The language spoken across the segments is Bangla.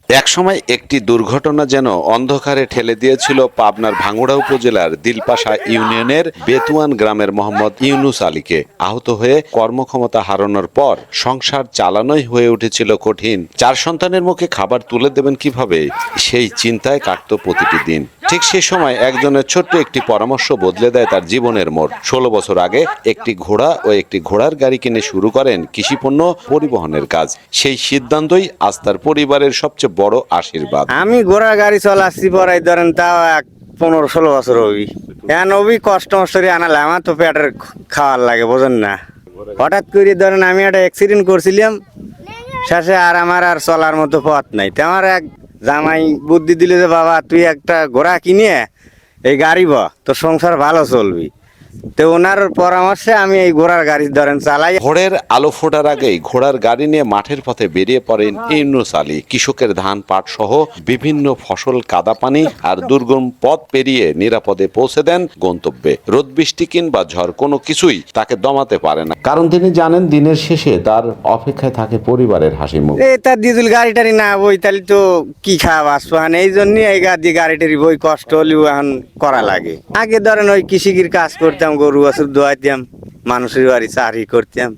একসময় একটি দুর্ঘটনা যেন অন্ধকারে ঠেলে দিয়েছিল পাবনার ভাঙ্গুড়া উপজেলার দিলপাশা ইউনিয়নের বেতুয়ান গ্রামের মোহাম্মদ ইউনুস আলীকে। আহত হয়ে কর্মক্ষমতা হারানোর পর সংসার চালানোই হয়ে উঠেছিল কঠিন। 4 সন্তানের মুখে খাবার তুলে দেবেন কিভাবে, সেই চিন্তায় কাটত প্রতিটি দিন। ঠিক সে সময় একজনের ছোট্ট একটি পরামর্শ বদলে দেয় তার জীবনের মোড়। 16 বছর আগে একটি ঘোড়া ও একটি ঘোড়ার গাড়ি কিনে শুরু করেন কৃষিপণ্য পরিবহনের কাজ। সেই সিদ্ধান্তই আজ তার পরিবারের সবচেয়ে বড় আশীর্বাদ। আমি ঘোড়ার গাড়ি চলাচ্ছি পরাই ধরেন তাও 15-16 বছর হবি। এখন হবি কষ্ট মষ্টরি আনালে আমার তো পেটের খাওয়ার লাগে, বোঝেন না। হঠাৎ করে ধরেন আমি একটা অ্যাক্সিডেন্ট করছিলাম, শেষে আর আমার আর চলার মতো পথ নাই। তো আমার এক জামাই বুদ্ধি দিলে যে বাবা তুই একটা ঘোড়া কিনে এই গাড়ি ব, তোর সংসার ভালো চলবি। তো ওনার পরামর্শে আমি এই ঘোড়ার গাড়ি ধরেন চালাই। ভোরের আলো ফোটার আগেই ঘোড়ার গাড়ি নিয়ে মাঠের পথে বেরিয়ে পড়েন ইউনুস আলী। কৃষকের ধান পাট সহ বিভিন্ন ফসল কাদা পানি আর দুর্গম পথ পেরিয়ে নিরাপদে পৌঁছে দেন গন্তব্যে। রোদ বৃষ্টি কিংবা ঝড় কোনো কিছুই তাকে দমাতে পারে না, কারণ তিনি জানেন দিনের শেষে তার অপেক্ষায় থাকে পরিবারের হাসি মুখ। তার ডিজেল গাড়ি টাড়ি না বই তাহলে তো কি খাওয়া আসবান, এই জন্য এই গাড়ি টাড়ি বই কষ্ট হলেও এখন করা লাগে। আগে ধরেন ওই কৃষির কাজ করতাম, গরু বাছুর দোয়াইতাম, মানুষের বাড়ি চাকরি করতাম।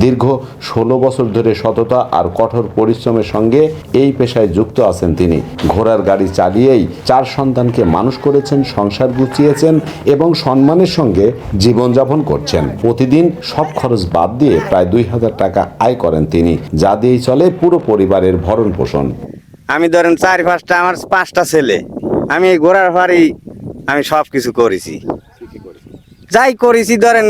দীর্ঘ 16 বছর ধরে সততা আর কঠোর পরিশ্রমের সঙ্গে এই পেশায় যুক্ত আছেন তিনি। ঘোড়ার গাড়ি চালিয়েই 4 সন্তানকে মানুষ করেছেন, সংসার গুছিয়েছেন এবং সম্মানের সঙ্গে জীবনযাপন করছেন। প্রতিদিন সব খরচ বাদ দিয়ে প্রায় 2000 টাকা আয় করেন তিনি, যা দিয়েই চলে পুরো পরিবারের ভরণ পোষণ। আমি ধরেন 4-5টা, আমার 5টা ছেলে। আমি এই ঘোড়ার বাড়ি আমি সব কিছু করেছি, যাই করেছি। ধরেন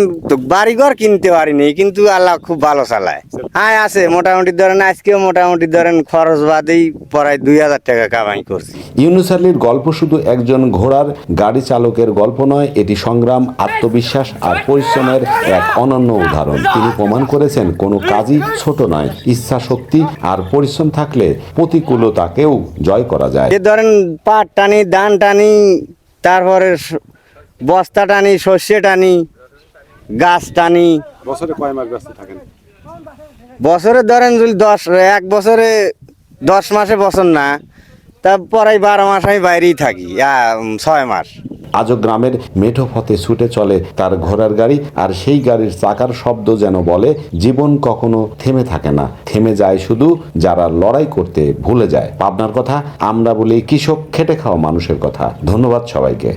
বাড়িঘর কিনতে পারিনি, কিন্তু আল্লাহ খুব ভালো চালায়। হ্যাঁ আছে মোটামুটি, ধরেন আজকেও মোটামুটি ধরেন খরচ বাদেই প্রায় 2000 টাকা কামাই করছি। ইউনুস আলীর গল্প শুধু একজন ঘোড়ার গাড়ি চালকের গল্প নয়, এটি সংগ্রাম, আত্মবিশ্বাস আর পরিশ্রমের এক অনন্য উদাহরণ। তিনি প্রমাণ করেছেন কোনো কাজই ছোট নয়, ইচ্ছা শক্তি আর পরিশ্রম থাকলে প্রতিকূলতাকেও জয় করা যায়। ধরেন পাট টানি, ধান টানি, তারপরে বস্তা টানি, সর্ষে টানি, গাছ টানি। বছরে কয় মাস ব্যস্ত থাকেন? বছরে ধরেন যদি 1 বছরে 10 মাসে বছর না, তারপরে 12 মাস আমি বাইরেই থাকি, 6 মাস। আজও গ্রামের মেঠো পথে ছুটে চলে তার ঘোড়ার গাড়ি, আর সেই গাড়ির চাকার শব্দ যেন বলে জীবন কখনো থেমে থাকে না, থেমে যায় শুধু যারা লড়াই করতে ভুলে যায়। পাবনার কথা আমরা বলি, কৃষক খেটে খাওয়া মানুষের কথা। ধন্যবাদ সবাইকে।